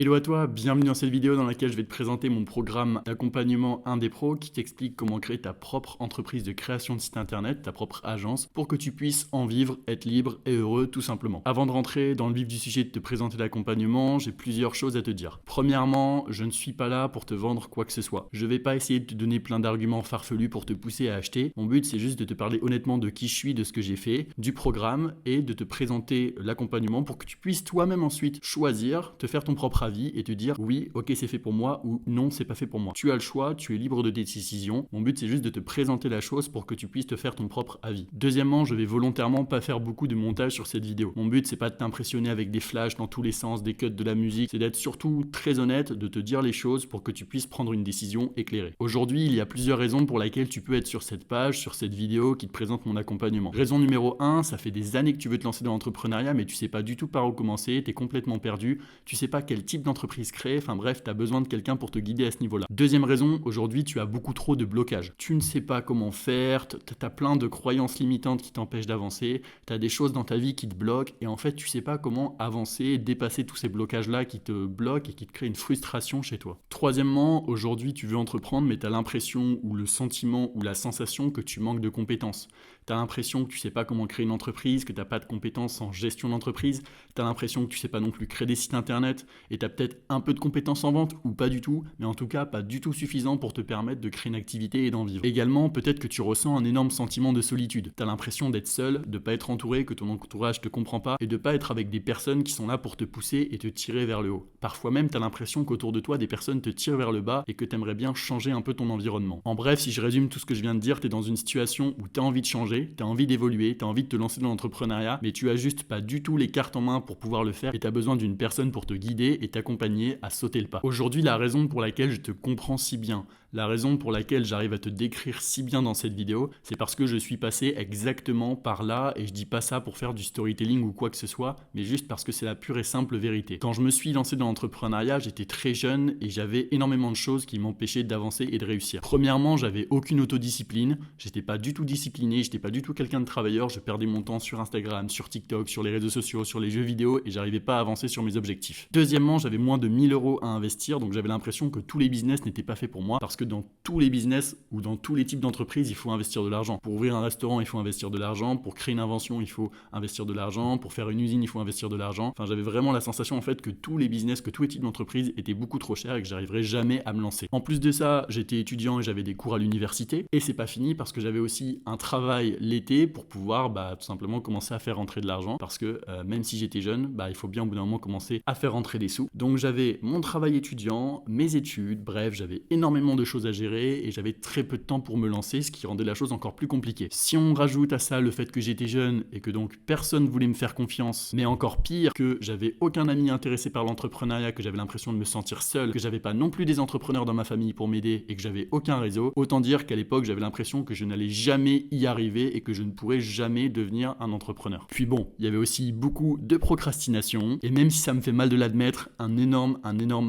Hello à toi, bienvenue dans cette vidéo dans laquelle je vais te présenter mon programme d'accompagnement Indé Pro qui t'explique comment créer ta propre entreprise de création de site internet, ta propre agence, pour que tu puisses en vivre, être libre et heureux tout simplement. Avant de rentrer dans le vif du sujet de te présenter l'accompagnement, j'ai plusieurs choses à te dire. Premièrement, je ne suis pas là pour te vendre quoi que ce soit. Je vais pas essayer de te donner plein d'arguments farfelus pour te pousser à acheter. Mon but c'est juste de te parler honnêtement de qui je suis, de ce que j'ai fait, du programme et de te présenter l'accompagnement pour que tu puisses toi-même ensuite choisir, te faire ton propre avis et te dire oui, ok, c'est fait pour moi ou non, c'est pas fait pour moi. Tu as le choix, tu es libre de tes décisions. Mon but, c'est juste de te présenter la chose pour que tu puisses te faire ton propre avis. Deuxièmement, je vais volontairement pas faire beaucoup de montage sur cette vidéo. Mon but, c'est pas de t'impressionner avec des flashs dans tous les sens, des cuts de la musique. C'est d'être surtout très honnête, de te dire les choses pour que tu puisses prendre une décision éclairée. Aujourd'hui, il y a plusieurs raisons pour lesquelles tu peux être sur cette page, sur cette vidéo qui te présente mon accompagnement. Raison numéro 1, ça fait des années que tu veux te lancer dans l'entrepreneuriat, mais tu sais pas du tout par où commencer, tu es complètement perdu, tu sais pas quel type d'entreprise créer, enfin bref, tu as besoin de quelqu'un pour te guider à ce niveau-là. Deuxième raison, aujourd'hui, tu as beaucoup trop de blocages. Tu ne sais pas comment faire, tu as plein de croyances limitantes qui t'empêchent d'avancer, tu as des choses dans ta vie qui te bloquent, et en fait, tu sais pas comment avancer, dépasser tous ces blocages-là qui te bloquent et qui te créent une frustration chez toi. Troisièmement, aujourd'hui, tu veux entreprendre, mais tu as l'impression ou le sentiment ou la sensation que tu manques de compétences. Tu as l'impression que tu sais pas comment créer une entreprise, que tu n'as pas de compétences en gestion d'entreprise, tu as l'impression que tu sais pas non plus créer des sites internet, et tu as peut-être un peu de compétences en vente ou pas du tout, mais en tout cas pas du tout suffisant pour te permettre de créer une activité et d'en vivre. Également, peut-être que tu ressens un énorme sentiment de solitude. Tu as l'impression d'être seul, de pas être entouré, que ton entourage te comprend pas, et de pas être avec des personnes qui sont là pour te pousser et te tirer vers le haut. Parfois même, tu as l'impression qu'autour de toi, des personnes te tirent vers le bas et que tu aimerais bien changer un peu ton environnement. En bref, si je résume tout ce que je viens de dire, tu es dans une situation où tu as envie de changer, tu as envie d'évoluer, tu as envie de te lancer dans l'entrepreneuriat, mais tu as juste pas du tout les cartes en main pour pouvoir le faire et tu as besoin d'une personne pour te guider et t'accompagner à sauter le pas. Aujourd'hui, la raison pour laquelle je te comprends si bien, la raison pour laquelle j'arrive à te décrire si bien dans cette vidéo, c'est parce que je suis passé exactement par là, et je dis pas ça pour faire du storytelling ou quoi que ce soit, mais juste parce que c'est la pure et simple vérité. Quand je me suis lancé dans l'entrepreneuriat, j'étais très jeune et j'avais énormément de choses qui m'empêchaient d'avancer et de réussir. Premièrement, j'avais aucune autodiscipline, j'étais pas du tout discipliné, j'étais pas du tout quelqu'un de travailleur, je perdais mon temps sur Instagram, sur TikTok, sur les réseaux sociaux, sur les jeux vidéo et j'arrivais pas à avancer sur mes objectifs. Deuxièmement, j'avais moins de 1000 € à investir, donc j'avais l'impression que tous les business n'étaient pas faits pour moi parce que dans tous les business ou dans tous les types d'entreprises, il faut investir de l'argent. Pour ouvrir un restaurant, il faut investir de l'argent. Pour créer une invention, il faut investir de l'argent. Pour faire une usine, il faut investir de l'argent. Enfin, j'avais vraiment la sensation en fait que tous les business, que tous les types d'entreprises étaient beaucoup trop chers et que j'arriverais jamais à me lancer. En plus de ça, j'étais étudiant et j'avais des cours à l'université. Et c'est pas fini parce que j'avais aussi un travail l'été pour pouvoir tout simplement commencer à faire rentrer de l'argent. Parce que même si j'étais jeune, il faut bien au bout d'un moment commencer à faire rentrer des sous. Donc j'avais mon travail étudiant, mes études, bref, j'avais énormément de choses à gérer et j'avais très peu de temps pour me lancer, ce qui rendait la chose encore plus compliquée. Si on rajoute à ça le fait que j'étais jeune et que donc personne voulait me faire confiance, mais encore pire, que j'avais aucun ami intéressé par l'entrepreneuriat, que j'avais l'impression de me sentir seul, que j'avais pas non plus des entrepreneurs dans ma famille pour m'aider et que j'avais aucun réseau, autant dire qu'à l'époque j'avais l'impression que je n'allais jamais y arriver et que je ne pourrais jamais devenir un entrepreneur. Puis bon, il y avait aussi beaucoup de procrastination et même si ça me fait mal de l'admettre, un énorme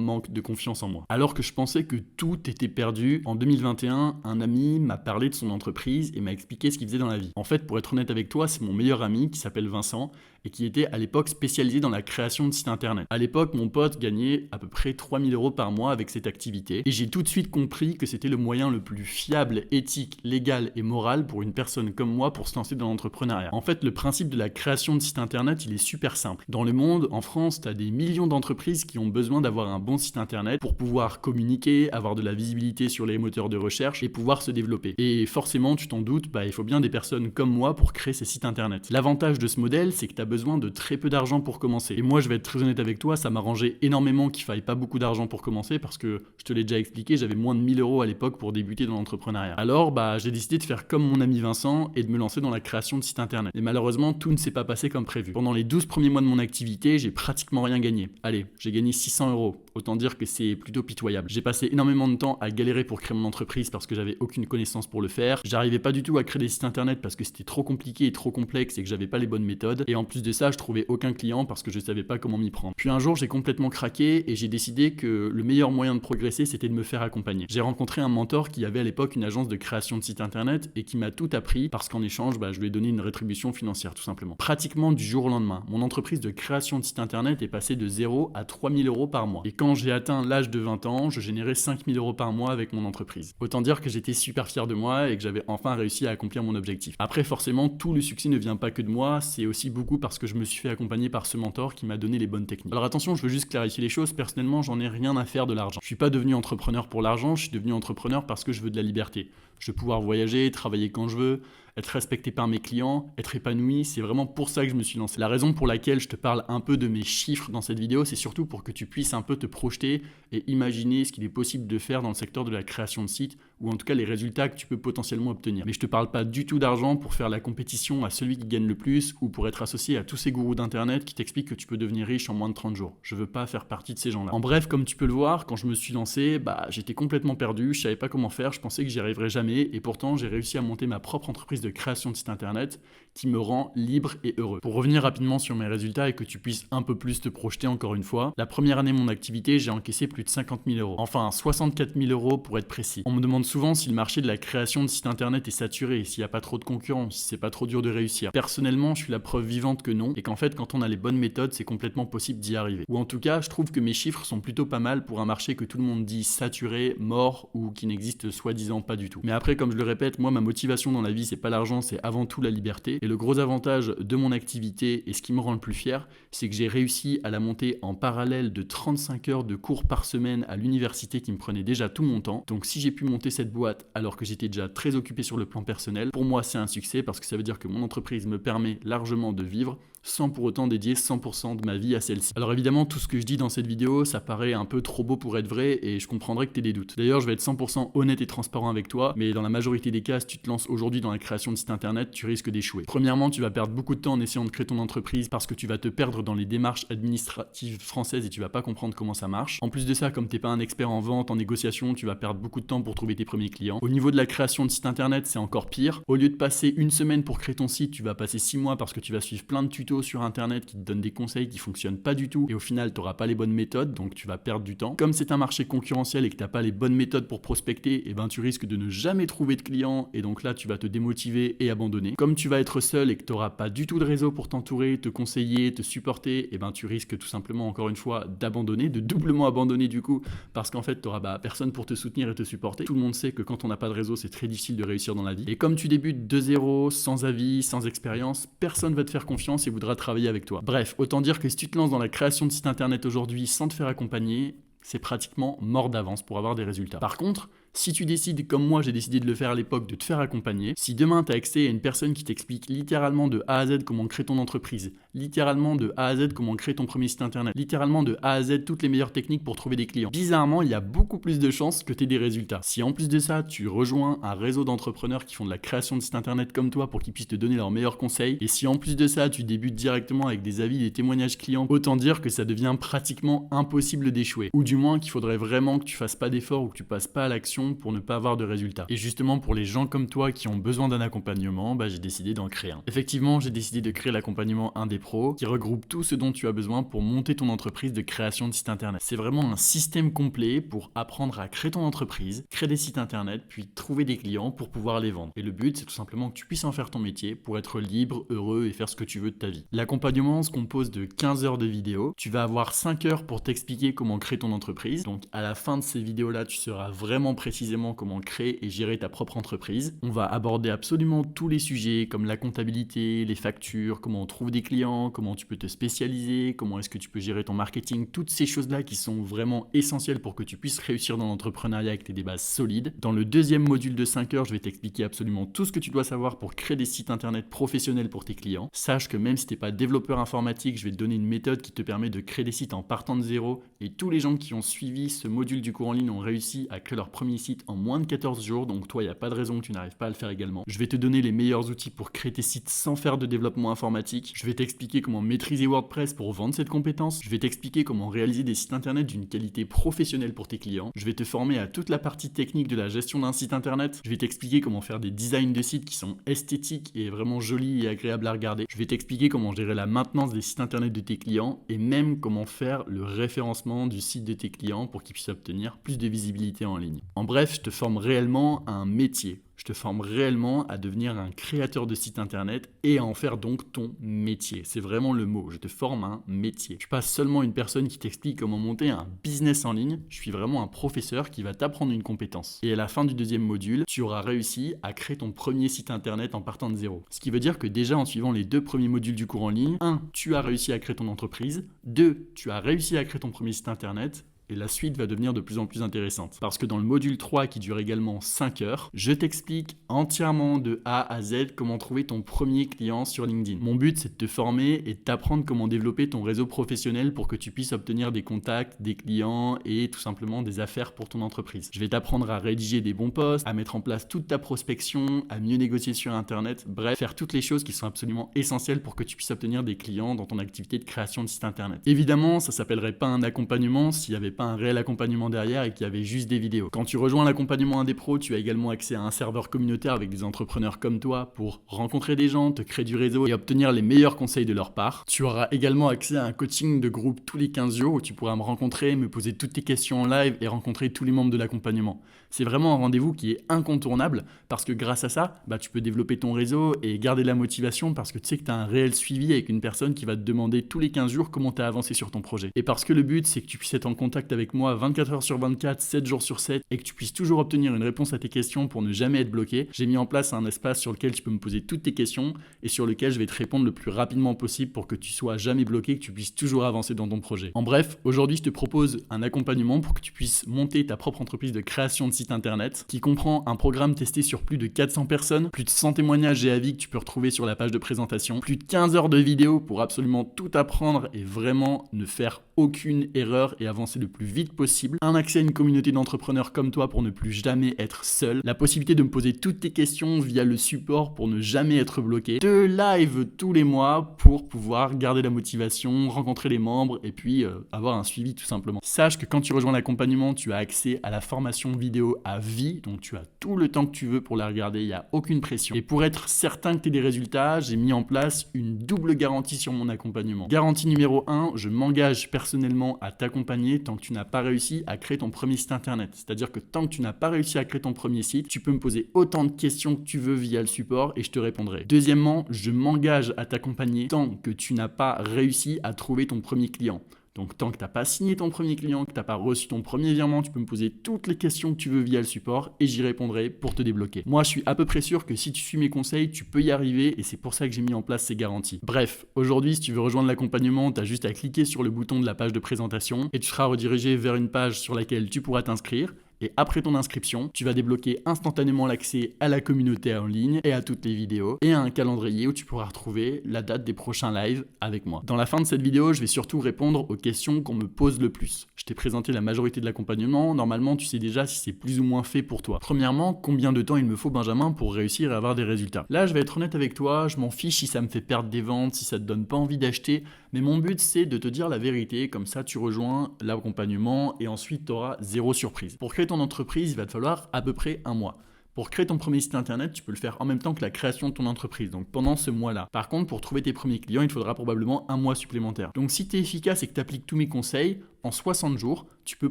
manque de confiance en moi. Alors que je pensais que tout était perdu, en 2021, un ami m'a parlé de son entreprise et m'a expliqué ce qu'il faisait dans la vie. En fait, pour être honnête avec toi, c'est mon meilleur ami qui s'appelle Vincent et qui était à l'époque spécialisé dans la création de sites internet. À l'époque, mon pote gagnait à peu près 3000 € par mois avec cette activité et j'ai tout de suite compris que c'était le moyen le plus fiable, éthique, légal et moral pour une personne comme moi pour se lancer dans l'entrepreneuriat. En fait, le principe de la création de sites internet, il est super simple. Dans le monde, en France, tu as des millions d'entreprises qui ont besoin d'avoir un bon site internet pour pouvoir communiquer, avoir de la visibilité sur les moteurs de recherche et pouvoir se développer. Et forcément, tu t'en doutes, il faut bien des personnes comme moi pour créer ces sites internet. L'avantage de ce modèle, c'est que tu as besoin de très peu d'argent pour commencer. Et moi, je vais être très honnête avec toi, ça m'arrangeait énormément qu'il faille pas beaucoup d'argent pour commencer parce que, je te l'ai déjà expliqué, j'avais moins de 1000 € à l'époque pour débuter dans l'entrepreneuriat. Alors, j'ai décidé de faire comme mon ami Vincent et de me lancer dans la création de sites internet. Et malheureusement, tout ne s'est pas passé comme prévu. Pendant les 12 premiers mois de mon activité, j'ai pratiquement rien gagné. Allez, j'ai gagné 600 €. Autant dire que c'est plutôt pitoyable. J'ai passé énormément de temps à galérer pour créer mon entreprise parce que j'avais aucune connaissance pour le faire. J'arrivais pas du tout à créer des sites internet parce que c'était trop compliqué et trop complexe et que j'avais pas les bonnes méthodes. Et en plus plus de ça, je trouvais aucun client parce que je savais pas comment m'y prendre. Puis un jour, j'ai complètement craqué et j'ai décidé que le meilleur moyen de progresser, c'était de me faire accompagner. J'ai rencontré un mentor qui avait à l'époque une agence de création de site internet et qui m'a tout appris parce qu'en échange, je lui ai donné une rétribution financière tout simplement. Pratiquement du jour au lendemain, mon entreprise de création de site internet est passée de 0 à 3000 euros par mois. Et quand j'ai atteint l'âge de 20 ans, je générais 5000 euros par mois avec mon entreprise. Autant dire que j'étais super fier de moi et que j'avais enfin réussi à accomplir mon objectif. Après, forcément, tout le succès ne vient pas que de moi, c'est aussi beaucoup parce que je me suis fait accompagner par ce mentor qui m'a donné les bonnes techniques. Alors attention, je veux juste clarifier les choses, personnellement, j'en ai rien à faire de l'argent. Je suis pas devenu entrepreneur pour l'argent, je suis devenu entrepreneur parce que je veux de la liberté. Je veux pouvoir voyager, travailler quand je veux, être respecté par mes clients, être épanoui, c'est vraiment pour ça que je me suis lancé. La raison pour laquelle je te parle un peu de mes chiffres dans cette vidéo, c'est surtout pour que tu puisses un peu te projeter et imaginer ce qu'il est possible de faire dans le secteur de la création de sites, ou en tout cas les résultats que tu peux potentiellement obtenir. Mais je te parle pas du tout d'argent pour faire la compétition à celui qui gagne le plus, ou pour être associé à tous ces gourous d'internet qui t'expliquent que tu peux devenir riche en moins de 30 jours. Je veux pas faire partie de ces gens-là. En bref, comme tu peux le voir, quand je me suis lancé, j'étais complètement perdu, je savais pas comment faire, je pensais que j'y arriverais jamais, et pourtant j'ai réussi à monter ma propre entreprise de création de site internet qui me rend libre et heureux. Pour revenir rapidement sur mes résultats et que tu puisses un peu plus te projeter encore une fois, la première année de mon activité, j'ai encaissé plus de 50 000 euros. Enfin, 64 000 euros pour être précis. On me demande souvent si le marché de la création de site internet est saturé, s'il n'y a pas trop de concurrence, si c'est pas trop dur de réussir. Personnellement, je suis la preuve vivante que non, et qu'en fait, quand on a les bonnes méthodes, c'est complètement possible d'y arriver. Ou en tout cas, je trouve que mes chiffres sont plutôt pas mal pour un marché que tout le monde dit saturé, mort, ou qui n'existe soi-disant pas du tout. Mais après, comme je le répète, moi, ma motivation dans la vie, c'est pas l'argent, c'est avant tout la liberté. Et le gros avantage de mon activité et ce qui me rend le plus fier, c'est que j'ai réussi à la monter en parallèle de 35 heures de cours par semaine à l'université qui me prenait déjà tout mon temps. Donc si j'ai pu monter cette boîte alors que j'étais déjà très occupé sur le plan personnel, pour moi c'est un succès parce que ça veut dire que mon entreprise me permet largement de vivre sans pour autant dédier 100% de ma vie à celle-ci. Alors évidemment, tout ce que je dis dans cette vidéo, ça paraît un peu trop beau pour être vrai et je comprendrais que tu aies des doutes. D'ailleurs, je vais être 100% honnête et transparent avec toi, mais dans la majorité des cas, si tu te lances aujourd'hui dans la création de site internet, tu risques d'échouer. Premièrement, tu vas perdre beaucoup de temps en essayant de créer ton entreprise parce que tu vas te perdre dans les démarches administratives françaises et tu vas pas comprendre comment ça marche. En plus de ça, comme t'es pas un expert en vente, en négociation, tu vas perdre beaucoup de temps pour trouver tes premiers clients. Au niveau de la création de site internet, c'est encore pire. Au lieu de passer une semaine pour créer ton site, tu vas passer 6 mois parce que tu vas suivre plein de tutos sur internet qui te donnent des conseils qui fonctionnent pas du tout et au final tu n'auras pas les bonnes méthodes, donc tu vas perdre du temps. Comme c'est un marché concurrentiel et que tu n'as pas les bonnes méthodes pour prospecter, et ben tu risques de ne jamais trouver de clients et donc là tu vas te démotiver et abandonner. Comme tu vas être seul et que tu n'auras pas du tout de réseau pour t'entourer, te conseiller, te supporter, et ben tu risques tout simplement encore une fois d'abandonner, de doublement abandonner du coup parce qu'en fait tu n'auras personne pour te soutenir et te supporter. Tout le monde sait que quand on n'a pas de réseau c'est très difficile de réussir dans la vie et comme tu débutes de zéro, sans avis, sans expérience, personne va te faire confiance et voudra travailler avec toi. Bref, autant dire que si tu te lances dans la création de site internet aujourd'hui sans te faire accompagner, c'est pratiquement mort d'avance pour avoir des résultats. Par contre, si tu décides, comme moi j'ai décidé de le faire à l'époque, de te faire accompagner, si demain tu as accès à une personne qui t'explique littéralement de A à Z comment créer ton entreprise, littéralement de A à Z comment créer ton premier site internet, littéralement de A à Z toutes les meilleures techniques pour trouver des clients, bizarrement il y a beaucoup plus de chances que tu aies des résultats. Si en plus de ça tu rejoins un réseau d'entrepreneurs qui font de la création de site internet comme toi pour qu'ils puissent te donner leurs meilleurs conseils, et si en plus de ça tu débutes directement avec des avis, des témoignages clients, autant dire que ça devient pratiquement impossible d'échouer. Ou du moins qu'il faudrait vraiment que tu fasses pas d'efforts ou que tu passes pas à l'action pour ne pas avoir de résultats. Et justement pour les gens comme toi qui ont besoin d'un accompagnement, j'ai décidé d'en créer un. Effectivement, j'ai décidé de créer l'accompagnement 1 des pros qui regroupe tout ce dont tu as besoin pour monter ton entreprise de création de site internet. C'est vraiment un système complet pour apprendre à créer ton entreprise, créer des sites internet, puis trouver des clients pour pouvoir les vendre. Et le but, c'est tout simplement que tu puisses en faire ton métier pour être libre, heureux et faire ce que tu veux de ta vie. L'accompagnement se compose de 15 heures de vidéos. Tu vas avoir 5 heures pour t'expliquer comment créer ton entreprise. Donc à la fin de ces vidéos-là, tu sauras vraiment précisément comment créer et gérer ta propre entreprise. On va aborder absolument tous les sujets comme la comptabilité, les factures, comment on trouve des clients, comment tu peux te spécialiser, comment est-ce que tu peux gérer ton marketing, toutes ces choses-là qui sont vraiment essentielles pour que tu puisses réussir dans l'entrepreneuriat avec des bases solides. Dans le deuxième module de 5 heures, je vais t'expliquer absolument tout ce que tu dois savoir pour créer des sites internet professionnels pour tes clients. Sache que même si tu n'es pas développeur informatique, je vais te donner une méthode qui te permet de créer des sites en partant de zéro et tous les gens qui ont suivi ce module du cours en ligne ont réussi à créer leur premier site en moins de 14 jours, donc toi, il n'y a pas de raison que tu n'arrives pas à le faire également. Je vais te donner les meilleurs outils pour créer tes sites sans faire de développement informatique. Je vais t'expliquer comment maîtriser WordPress pour vendre cette compétence. Je vais t'expliquer comment réaliser des sites internet d'une qualité professionnelle pour tes clients. Je vais te former à toute la partie technique de la gestion d'un site internet. Je vais t'expliquer comment faire des designs de sites qui sont esthétiques et vraiment jolis et agréables à regarder. Je vais t'expliquer comment gérer la maintenance des sites internet de tes clients et même comment faire le référencement du site de tes clients pour qu'ils puissent obtenir plus de visibilité en ligne. En bref, je te forme réellement à un métier. Je te forme réellement à devenir un créateur de site internet et à en faire donc ton métier. C'est vraiment le mot. Je te forme à un métier. Je suis pas seulement une personne qui t'explique comment monter un business en ligne. Je suis vraiment un professeur qui va t'apprendre une compétence. Et à la fin du deuxième module, tu auras réussi à créer ton premier site internet en partant de zéro. Ce qui veut dire que déjà en suivant les 2 premiers modules du cours en ligne, 1, tu as réussi à créer ton entreprise. 2, tu as réussi à créer ton premier site internet. Et la suite va devenir de plus en plus intéressante. Parce que dans le module 3 qui dure également 5 heures, je t'explique entièrement de A à Z comment trouver ton premier client sur LinkedIn. Mon but, c'est de te former et de t'apprendre comment développer ton réseau professionnel pour que tu puisses obtenir des contacts, des clients et tout simplement des affaires pour ton entreprise. Je vais t'apprendre à rédiger des bons posts, à mettre en place toute ta prospection, à mieux négocier sur Internet, bref, faire toutes les choses qui sont absolument essentielles pour que tu puisses obtenir des clients dans ton activité de création de site Internet. Évidemment, ça ne s'appellerait pas un accompagnement s'il n'y avait pas un réel accompagnement derrière et qu'il y avait juste des vidéos. Quand tu rejoins l'accompagnement Indé Pro, tu as également accès à un serveur communautaire avec des entrepreneurs comme toi pour rencontrer des gens, te créer du réseau et obtenir les meilleurs conseils de leur part. Tu auras également accès à un coaching de groupe tous les 15 jours où tu pourras me rencontrer, me poser toutes tes questions en live et rencontrer tous les membres de l'accompagnement. C'est vraiment un rendez-vous qui est incontournable parce que grâce à ça, tu peux développer ton réseau et garder la motivation parce que tu sais que tu as un réel suivi avec une personne qui va te demander tous les 15 jours comment tu as avancé sur ton projet. Et parce que le but, c'est que tu puisses être en contact avec moi 24 heures sur 24, 7 jours sur 7 et que tu puisses toujours obtenir une réponse à tes questions pour ne jamais être bloqué, j'ai mis en place un espace sur lequel tu peux me poser toutes tes questions et sur lequel je vais te répondre le plus rapidement possible pour que tu sois jamais bloqué, que tu puisses toujours avancer dans ton projet. En bref, aujourd'hui, je te propose un accompagnement pour que tu puisses monter ta propre entreprise de création de site internet qui comprend un programme testé sur plus de 400 personnes, plus de 100 témoignages et avis que tu peux retrouver sur la page de présentation, plus de 15 heures de vidéos pour absolument tout apprendre et vraiment ne faire aucune erreur et avancer le plus vite possible, un accès à une communauté d'entrepreneurs comme toi pour ne plus jamais être seul, la possibilité de me poser toutes tes questions via le support pour ne jamais être bloqué, 2 lives tous les mois pour pouvoir garder la motivation, rencontrer les membres et puis avoir un suivi tout simplement. Sache que quand tu rejoins l'accompagnement, tu as accès à la formation vidéo à vie, donc tu as tout le temps que tu veux pour la regarder, il n'y a aucune pression. Et pour être certain que tu aies des résultats, j'ai mis en place une double garantie sur mon accompagnement. Garantie numéro 1, je m'engage personnellement à t'accompagner tant que tu n'as pas réussi à créer ton premier site internet. C'est-à-dire que tant que tu n'as pas réussi à créer ton premier site, tu peux me poser autant de questions que tu veux via le support et je te répondrai. Deuxièmement, je m'engage à t'accompagner tant que tu n'as pas réussi à trouver ton premier client. Donc tant que tu n'as pas signé ton premier client, que tu n'as pas reçu ton premier virement, tu peux me poser toutes les questions que tu veux via le support et j'y répondrai pour te débloquer. Moi, je suis à peu près sûr que si tu suis mes conseils, tu peux y arriver et c'est pour ça que j'ai mis en place ces garanties. Bref, aujourd'hui, si tu veux rejoindre l'accompagnement, tu as juste à cliquer sur le bouton de la page de présentation et tu seras redirigé vers une page sur laquelle tu pourras t'inscrire. Et après ton inscription, tu vas débloquer instantanément l'accès à la communauté en ligne et à toutes les vidéos et à un calendrier où tu pourras retrouver la date des prochains lives avec moi. Dans la fin de cette vidéo, je vais surtout répondre aux questions qu'on me pose le plus. Je t'ai présenté la majorité de l'accompagnement. Normalement, tu sais déjà si c'est plus ou moins fait pour toi. Premièrement, combien de temps il me faut, Benjamin, pour réussir à avoir des résultats? Là, je vais être honnête avec toi, je m'en fiche si ça me fait perdre des ventes, si ça te donne pas envie d'acheter. Mais mon but, c'est de te dire la vérité. Comme ça, tu rejoins l'accompagnement et ensuite, tu auras zéro surprise. Pour créer ton entreprise, il va te falloir à peu près un mois. Pour créer ton premier site internet, tu peux le faire en même temps que la création de ton entreprise, donc pendant ce mois-là. Par contre, pour trouver tes premiers clients, il te faudra probablement un mois supplémentaire. Donc si tu es efficace et que tu appliques tous mes conseils, en 60 jours, tu peux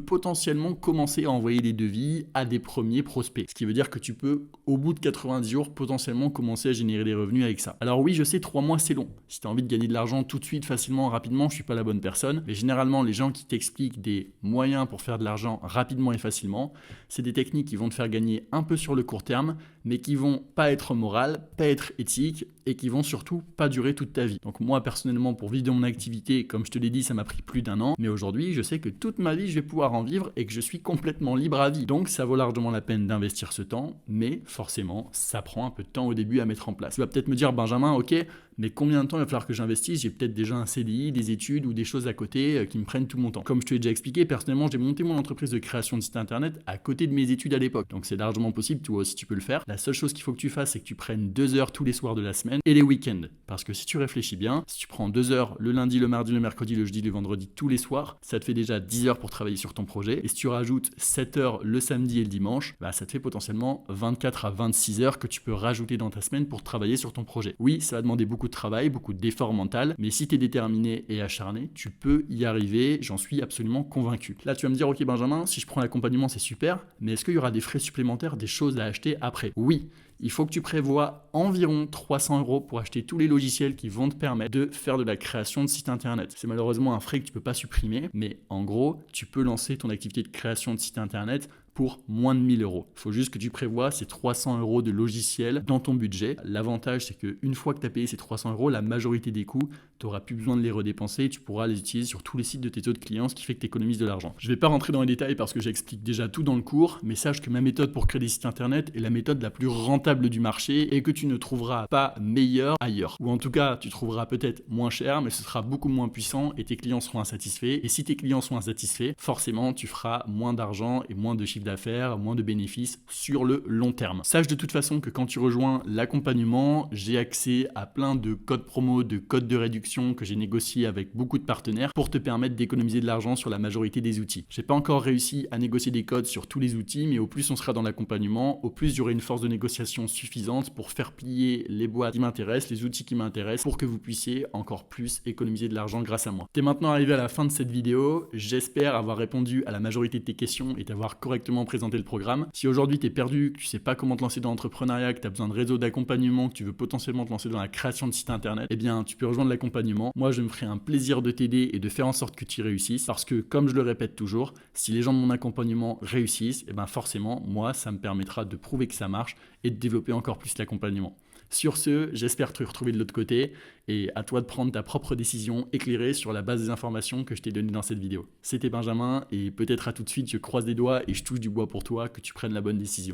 potentiellement commencer à envoyer des devis à des premiers prospects. Ce qui veut dire que tu peux, au bout de 90 jours, potentiellement commencer à générer des revenus avec ça. Alors oui, je sais, 3 mois, c'est long. Si tu as envie de gagner de l'argent tout de suite, facilement, rapidement, je ne suis pas la bonne personne. Mais généralement, les gens qui t'expliquent des moyens pour faire de l'argent rapidement et facilement, c'est des techniques qui vont te faire gagner un peu sur le court terme, mais qui vont pas être morales, pas être éthiques et qui vont surtout pas durer toute ta vie. Donc moi, personnellement, pour vivre de mon activité, comme je te l'ai dit, ça m'a pris plus d'1 an. Mais aujourd'hui, je sais que toute ma vie, je vais pouvoir en vivre et que je suis complètement libre à vie. Donc ça vaut largement la peine d'investir ce temps, mais forcément, ça prend un peu de temps au début à mettre en place. Tu vas peut-être me dire, Benjamin, ok, mais combien de temps il va falloir que j'investisse? J'ai peut-être déjà un CDI, des études ou des choses à côté qui me prennent tout mon temps. Comme je te l'ai déjà expliqué, personnellement, j'ai monté mon entreprise de création de site internet à côté de mes études à l'époque. Donc c'est largement possible, toi aussi tu peux le faire. La seule chose qu'il faut que tu fasses, c'est que tu prennes 2 heures tous les soirs de la semaine et les week-ends. Parce que si tu réfléchis bien, si tu prends 2 heures le lundi, le mardi, le mercredi, le jeudi, le vendredi, tous les soirs, ça te fait déjà 10 heures pour travailler sur ton projet. Et si tu rajoutes 7 heures le samedi et le dimanche, ça te fait potentiellement 24 à 26 heures que tu peux rajouter dans ta semaine pour travailler sur ton projet. Oui, ça va demander beaucoup de travail, beaucoup d'effort mental, mais si tu es déterminé et acharné, tu peux y arriver, j'en suis absolument convaincu. Là, tu vas me dire, ok Benjamin, si je prends l'accompagnement, c'est super, mais est-ce qu'il y aura des frais supplémentaires, des choses à acheter après? Oui. Il faut que tu prévois environ 300 € pour acheter tous les logiciels qui vont te permettre de faire de la création de site internet. C'est malheureusement un frais que tu ne peux pas supprimer, mais en gros, tu peux lancer ton activité de création de site internet pour moins de 1 000 €. Il faut juste que tu prévois ces 300 € de logiciel dans ton budget. L'avantage, c'est qu'une fois que tu as payé ces 300 €, la majorité des coûts, tu n'auras plus besoin de les redépenser. Tu pourras les utiliser sur tous les sites de tes autres clients, ce qui fait que tu économises de l'argent. Je ne vais pas rentrer dans les détails parce que j'explique déjà tout dans le cours, mais sache que ma méthode pour créer des sites internet est la méthode la plus rentable du marché et que tu ne trouveras pas meilleure ailleurs. Ou en tout cas, tu trouveras peut-être moins cher, mais ce sera beaucoup moins puissant et tes clients seront insatisfaits. Et si tes clients sont insatisfaits, forcément, tu feras moins d'argent et moins de chiffre d'affaires, moins de bénéfices sur le long terme. Sache de toute façon que quand tu rejoins l'accompagnement, j'ai accès à plein de codes promo, de codes de réduction que j'ai négociés avec beaucoup de partenaires pour te permettre d'économiser de l'argent sur la majorité des outils. J'ai pas encore réussi à négocier des codes sur tous les outils, mais au plus on sera dans l'accompagnement, au plus j'aurai une force de négociation suffisante pour faire plier les boîtes qui m'intéressent, les outils qui m'intéressent, pour que vous puissiez encore plus économiser de l'argent grâce à moi. T'es maintenant arrivé à la fin de cette vidéo, j'espère avoir répondu à la majorité de tes questions et t'avoir correctement présenter le programme. Si aujourd'hui tu es perdu, que tu sais pas comment te lancer dans l'entrepreneuriat, que tu as besoin de réseau d'accompagnement, que tu veux potentiellement te lancer dans la création de site internet, eh bien tu peux rejoindre l'accompagnement. Moi je me ferai un plaisir de t'aider et de faire en sorte que tu réussisses parce que comme je le répète toujours, si les gens de mon accompagnement réussissent, eh bien forcément moi ça me permettra de prouver que ça marche et de développer encore plus l'accompagnement. Sur ce, j'espère te retrouver de l'autre côté et à toi de prendre ta propre décision éclairée sur la base des informations que je t'ai données dans cette vidéo. C'était Benjamin et peut-être à tout de suite, je croise les doigts et je touche du bois pour toi que tu prennes la bonne décision.